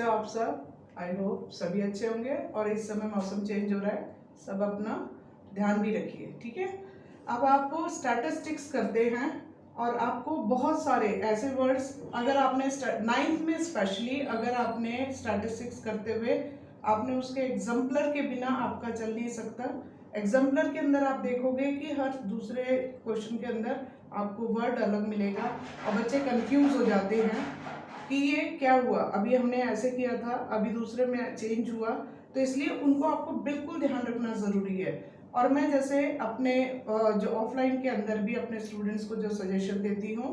हो आप सब? आई होप सभी अच्छे होंगे। और इस समय मौसम चेंज हो रहा है, सब अपना ध्यान भी रखिए, ठीक है। अब आप स्टैटिस्टिक्स करते हैं और आपको बहुत सारे ऐसे वर्ड्स, अगर आपने 9th में स्पेशली अगर आपने स्टैटिस्टिक्स करते हुए आपने उसके एग्जाम्पलर के बिना आपका चल नहीं सकता। एग्जाम्पलर के अंदर आप देखोगे कि हर दूसरे क्वेश्चन के अंदर आपको वर्ड अलग मिलेगा और बच्चे कंफ्यूज हो जाते हैं कि ये क्या हुआ, अभी हमने ऐसे किया था, अभी दूसरे में चेंज हुआ। तो इसलिए उनको आपको बिल्कुल ध्यान रखना ज़रूरी है। और मैं जैसे अपने जो ऑफलाइन के अंदर भी अपने स्टूडेंट्स को जो सजेशन देती हूँ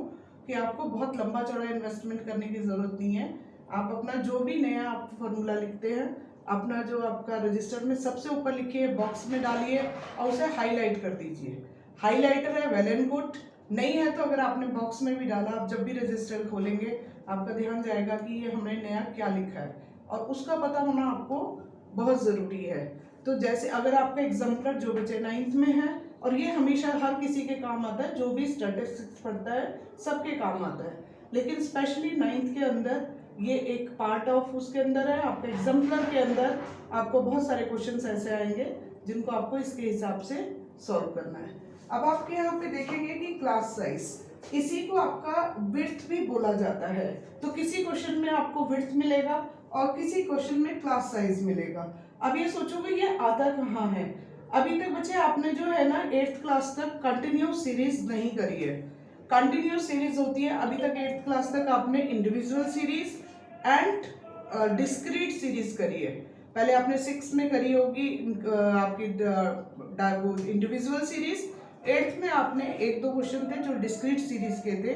कि आपको बहुत लंबा चौड़ा इन्वेस्टमेंट करने की ज़रूरत नहीं है। आप अपना जो भी नया आप फॉर्मूला लिखते हैं, अपना जो आपका रजिस्टर में सबसे ऊपर लिखिए, बॉक्स में डालिए और उसे हाईलाइट कर दीजिए। हाईलाइटर है वेल एंड गुड, नहीं है तो अगर आपने बॉक्स में भी डाला, आप जब भी रजिस्टर खोलेंगे आपका ध्यान जाएगा कि ये हमने नया क्या लिखा है, और उसका पता होना आपको बहुत ज़रूरी है। तो जैसे अगर आपका एग्जाम्पलर जो बच्चे 9th में है, और ये हमेशा हर किसी के काम आता है, जो भी स्टैटिस्टिक्स पढ़ता है सबके काम आता है, लेकिन स्पेशली 9th के अंदर ये एक पार्ट ऑफ उसके अंदर है। आपके एग्जाम्पलर के अंदर आपको बहुत सारे क्वेश्चंस ऐसे आएंगे जिनको आपको इसके हिसाब से सॉल्व करना है। अब आपके यहाँ पे देखेंगे कि क्लास साइज, इसी को आपका विड्थ भी बोला जाता है। तो किसी क्वेश्चन में आपको विड्थ मिलेगा और किसी क्वेश्चन में क्लास साइज मिलेगा। अब ये सोचोगे ये आता कहाँ है। अभी तक बच्चे आपने जो है ना 8th क्लास तक कंटिन्यूस सीरीज नहीं करी है। कंटिन्यूस सीरीज होती है, अभी तक 8th क्लास तक आपने individual series and discrete series करी है। पहले आपने 6 में करी होगी आपकी इंडिविजुअल सीरीज। 8th में आपने 1-2 क्वेश्चन थे जो डिस्क्रीट सीरीज के थे,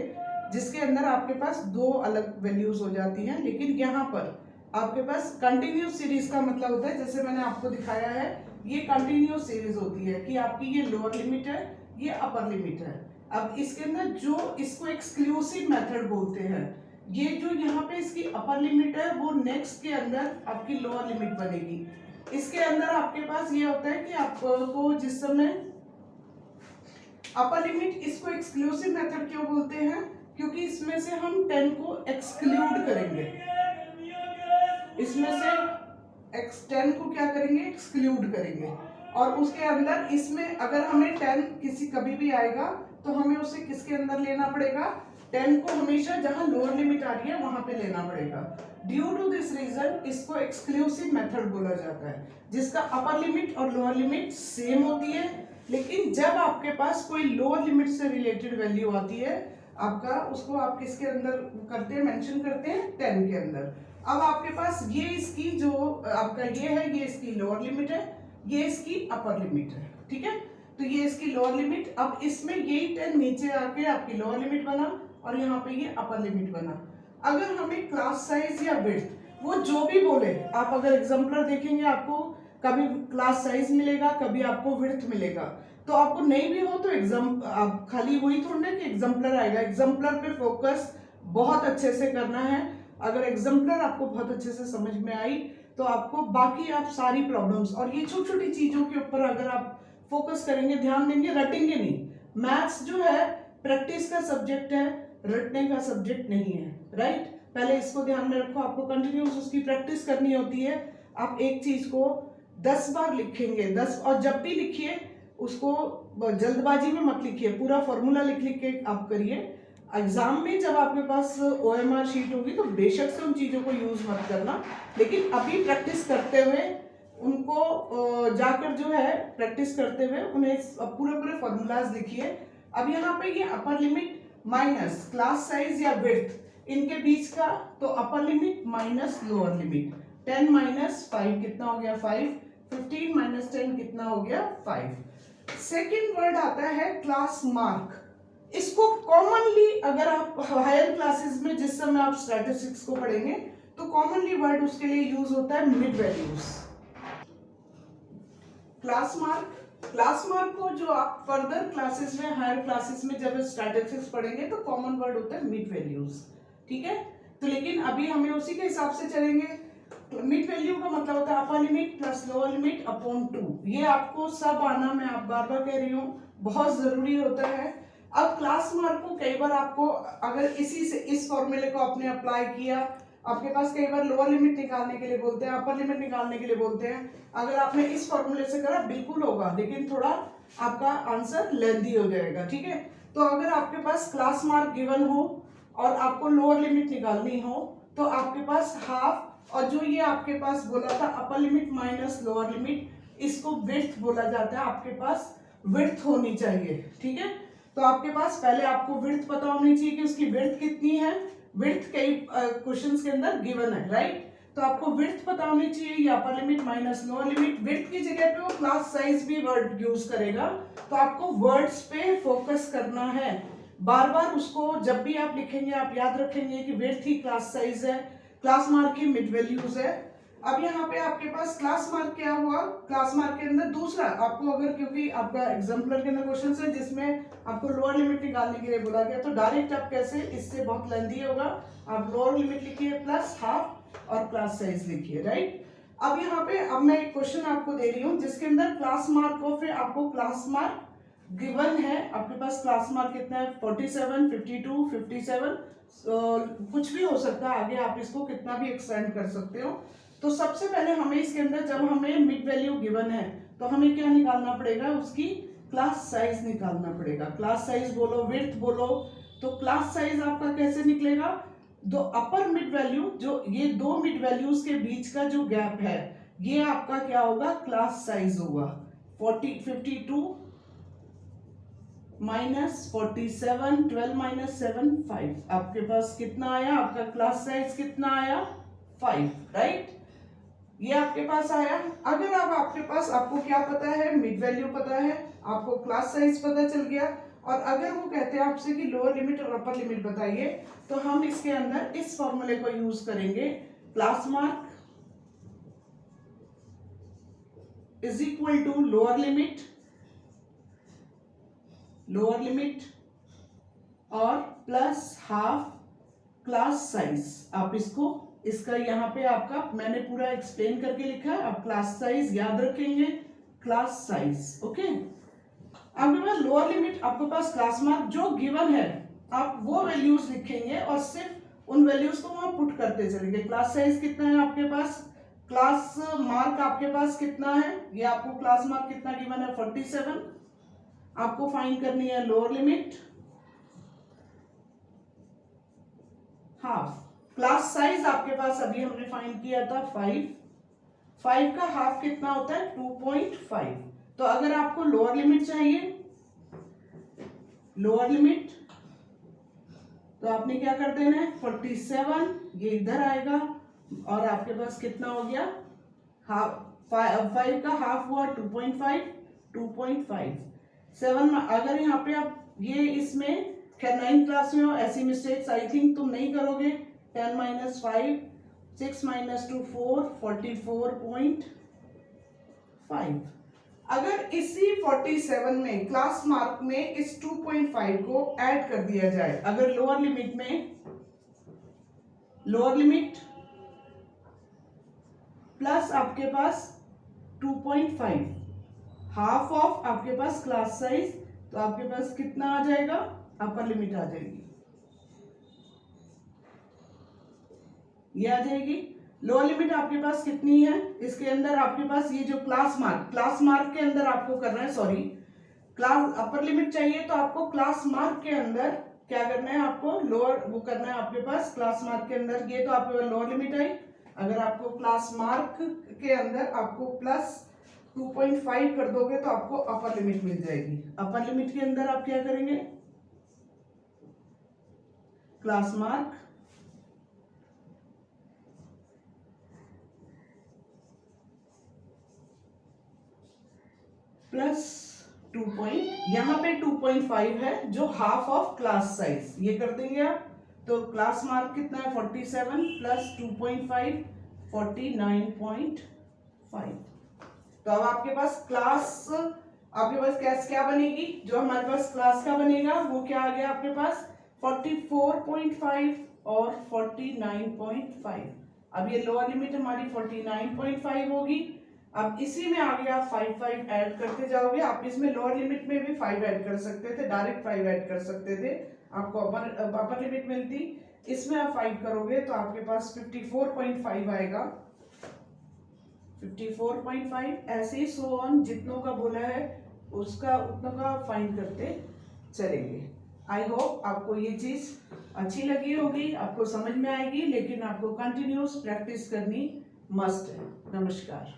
जिसके अंदर आपके पास 2 अलग वैल्यूज हो जाती हैं। लेकिन यहाँ पर आपके पास कंटिन्यूस सीरीज का मतलब होता है, जैसे मैंने आपको दिखाया है, ये कंटिन्यूस सीरीज होती है कि आपकी ये लोअर लिमिट है, ये अपर लिमिट है। अब इसके अंदर जो इसको एक्सक्लूसिव मेथड बोलते हैं, ये जो यहाँ पे इसकी अपर लिमिट है वो नेक्स्ट के अंदर आपकी लोअर लिमिट बनेगी। इसके अंदर आपके पास ये होता है कि आपको जिस समय अपर लिमिट, इसको एक्सक्लूसिव मेथड क्यों बोलते हैं, क्योंकि इसमें से हम 10 को एक्सक्लूड करेंगे, इसमें से 10 को क्या करेंगे, एक्सक्लूड करेंगे। और उसके अंदर इसमें अगर हमें 10 किसी कभी भी आएगा तो हमें उसे किसके अंदर लेना पड़ेगा, 10 को हमेशा जहां लोअर लिमिट आ रही है वहां पे लेना पड़ेगा। ड्यू टू दिस रीजन इसको एक्सक्लूसिव मेथड बोला जाता है, जिसका अपर लिमिट और लोअर लिमिट सेम होती है। लेकिन जब आपके पास कोई लोअर लिमिट से रिलेटेड वैल्यू आती है आपका, उसको आप किसके अंदर करते हैं, मेंशन करते हैं 10 के अंदर। अब आपके पास ये इसकी जो आपका ये है, ये इसकी लोअर लिमिट है, ये इसकी अपर लिमिट है, ठीक है। तो ये इसकी लोअर लिमिट, अब इसमें यही 10 नीचे आके आपकी लोअर लिमिट बना और यहाँ पे ये अपर लिमिट बना। अगर हमें क्लास साइज या विड्थ, वो जो भी बोले, आप अगर एग्जाम्पलर देखेंगे आपको कभी क्लास साइज मिलेगा, कभी आपको विड्थ मिलेगा। तो आपको नहीं भी हो तो आप खाली वही थोड़ा ना कि एग्जाम्पलर आएगा, एग्जाम्पलर पे फोकस बहुत अच्छे से करना है। अगर एग्जाम्पलर आपको बहुत अच्छे से समझ में आई तो आपको बाकी आप सारी प्रॉब्लम्स और ये छोटी छोटी चीजों के ऊपर अगर आप फोकस करेंगे, ध्यान देंगे, रटेंगे नहीं। मैथ्स जो है प्रैक्टिस का सब्जेक्ट है, रटने का सब्जेक्ट नहीं है, राइट। पहले इसको ध्यान में रखो, आपको कंटिन्यूस उसकी प्रैक्टिस करनी होती है। आप एक चीज को 10 बार लिखेंगे, 10, और जब भी लिखिए उसको जल्दबाजी में मत लिखिए, पूरा फॉर्मूला लिख लिख के आप करिए। एग्जाम में जब आपके पास OMR शीट होगी तो बेशक से उन चीजों को यूज मत करना, लेकिन अभी प्रैक्टिस करते हुए उनको जाकर जो है प्रैक्टिस करते हुए उन्हें पूरे पूरे फॉर्मूलाज लिखिए। अब यहाँ पे ये upper limit minus class size या विड्थ, इनके बीच का, तो upper limit minus lower limit, 10 minus 5 कितना हो गया 5, 15 माइनस 10 कितना हो गया 5। सेकेंड वर्ड आता है क्लास मार्क। इसको कॉमनली अगर आप हायर क्लासेस में जिस समय आप स्टैटिस्टिक्स को पढ़ेंगे तो कॉमनली वर्ड उसके लिए यूज होता है मिड वैल्यूज। क्लास मार्क को जो आप फर्दर क्लासेस में, हायर क्लासेस में जब स्टैटिस्टिक्स पढ़ेंगे तो कॉमन वर्ड होता है मिड वैल्यूज, ठीक है। तो लेकिन अभी हमें उसी के हिसाब से चलेंगे। मिड वैल्यू का मतलब होता है upper limit plus lower limit upon 2। ये आपको सब आना, मैं आप बार बार कह रही हूँ, बहुत जरूरी होता है। अब क्लास मार्क को कई बार आपको अगर इसी से इस फॉर्मूले को आपने अप्लाई किया, आपके पास कई बार लोअर लिमिट निकालने के लिए बोलते हैं, अपर लिमिट निकालने के लिए बोलते हैं। अगर आपने इस फॉर्मूले से करा बिल्कुल होगा, लेकिन थोड़ा आपका आंसर लेंथी हो जाएगा, ठीक है। तो अगर आपके पास क्लास मार्क गिवन हो और आपको लोअर लिमिट निकालनी हो तो आपके पास हाफ, और जो ये आपके पास बोला था upper limit minus lower limit, इसको विड्थ बोला जाता है। आपके पास विड्थ होनी चाहिए, ठीक है। तो आपके पास पहले आपको विड्थ पता होनी चाहिए कि उसकी विड्थ कितनी है। विड्थ कई क्वेश्चंस के अंदर गिवन है, राइट। तो आपको विड्थ पता होनी चाहिए, या upper limit minus lower limit. Width की जगह पे वो क्लास साइज भी वर्ड यूज करेगा, तो आपको वर्ड्स पे फोकस करना है बार बार। उसको जब भी आप लिखेंगे आप याद रखेंगे कि विड्थ ही क्लास साइज है, क्लास मार्क ही मिड वैल्यूज है। अब यहाँ पे आपके पास क्लास मार्क क्या हुआ, क्लास मार्क के अंदर दूसरा आपको, अगर क्योंकि आपका एग्जाम्पलर के अंदर क्वेश्चन है जिसमें आपको लोअर लिमिट निकालने के लिए बोला गया, तो डायरेक्ट आप कैसे, इससे बहुत लेंथी होगा। आप लोअर लिमिट लिखिए प्लस हाफ और क्लास साइज लिखिए, राइट। अब यहाँ पे अब मैं एक क्वेश्चन आपको दे रही हूँ जिसके अंदर क्लास मार्क हो, फिर आपको क्लास मार्क गिवन है। आपके पास क्लास मार्क कितना है, 47, 52, 57, कुछ भी हो सकता है आगे, आप इसको कितना भी एक्सटेंड कर सकते हो। तो सबसे पहले हमें इसके अंदर जब हमें मिड वैल्यू गिवन है तो हमें क्या निकालना पड़ेगा, उसकी क्लास साइज निकालना पड़ेगा। क्लास साइज बोलो, विड्थ बोलो, तो क्लास साइज आपका कैसे निकलेगा, दो अपर मिड वैल्यू, जो ये दो मिड वैल्यूज के बीच का जो गैप है, ये आपका क्या होगा, क्लास साइज होगा। 52 माइनस 47, 12 माइनस 7, 5। आपके पास कितना आया, आपका क्लास साइज कितना आया, 5, राइट। ये आपके पास आया। अगर अब आपके पास, आपको क्या पता है, मिड वैल्यू पता है, आपको क्लास साइज पता चल गया, और अगर वो कहते हैं आपसे कि लोअर लिमिट और अपर लिमिट बताइए, तो हम इसके अंदर इस फॉर्मूले को यूज करेंगे। Class mark is equal to lower limit और प्लस हाफ क्लास साइज। आप इसका यहाँ पे आपका मैंने पूरा एक्सप्लेन करके लिखा है, आप क्लास साइज याद रखेंगे, क्लास साइज, ओके। आपके पास लोअर लिमिट, आपके पास क्लास मार्क जो गिवन है, आप वो वैल्यूज लिखेंगे और सिर्फ उन वैल्यूज को वहां पुट करते चलेंगे। क्लास साइज कितना है आपके पास, क्लास मार्क आपके पास कितना है, ये आपको क्लास मार्क कितना गिवन है, 47। आपको फाइंड करनी है lower limit, half. Class size आपके पास अभी हमने फाइंड किया था 5 का हाफ कितना होता है, 2.5। तो अगर आपको लोअर लिमिट चाहिए, लोअर लिमिट, तो आपने क्या कर देना है, 47 ये इधर आएगा, और आपके पास कितना हो गया, हाफ। 5 का हाफ हुआ 2.5, 7। अगर यहाँ पे आप ये इसमें, खैर 9th क्लास में हो, ऐसी मिस्टेक्स आई थिंक तुम नहीं करोगे। 10 माइनस 5, 6 माइनस 2 4, 44.5। अगर इसी 47 में क्लास मार्क में इस 2.5 को ऐड कर दिया जाए, अगर लोअर लिमिट में, लोअर लिमिट प्लस आपके पास 2.5 हाफ ऑफ आपके पास क्लास साइज, तो आपके पास कितना आ जाएगा, अपर लिमिट आ जाएगी, ये आ जाएगी। लोअर लिमिट आपके पास कितनी है, इसके अंदर आपके पास ये जो क्लास मार्क के अंदर आपको करना है, सॉरी, क्लास अपर लिमिट चाहिए तो आपको क्लास मार्क के अंदर क्या करना है, आपको लोअर वो करना है आपके पास क्लास मार्क के अंदर। ये तो आपके पास लोअर लिमिट आई, अगर आपको क्लास मार्क के अंदर आपको प्लस 2.5 कर दोगे तो आपको अपर लिमिट मिल जाएगी। अपर लिमिट के अंदर आप क्या करेंगे, क्लास मार्क प्लस 2. यहाँ पे 2.5 है जो हाफ ऑफ क्लास साइज, ये कर देंगे आप। तो क्लास मार्क कितना है, 47 प्लस 2.5, 49.5। तो अब आपके पास क्लास, आपके पास क्या बनेगी, जो हमारे पास क्लास का बनेगा वो क्या आ गया आपके पास, 44.5 और 49.5। अब ये लोअर लिमिट हमारी 49.5 होगी। अब इसी में आगे आप 5 ऐड करते जाओगे। आप इसमें लोअर लिमिट में भी 5 ऐड कर सकते थे, डायरेक्ट 5 ऐड कर सकते थे, आपको अपर लिमिट मिलती। इसमें आप 5 करोगे तो आपके पास 54.5 आएगा। 54.5 ऐसे ही सो ऑन, जितनों का बोला है उसका उतना का फाइंड करते चलेंगे। आई होप आपको ये चीज़ अच्छी लगी होगी, आपको समझ में आएगी, लेकिन आपको कंटिन्यूस प्रैक्टिस करनी मस्ट है। नमस्कार।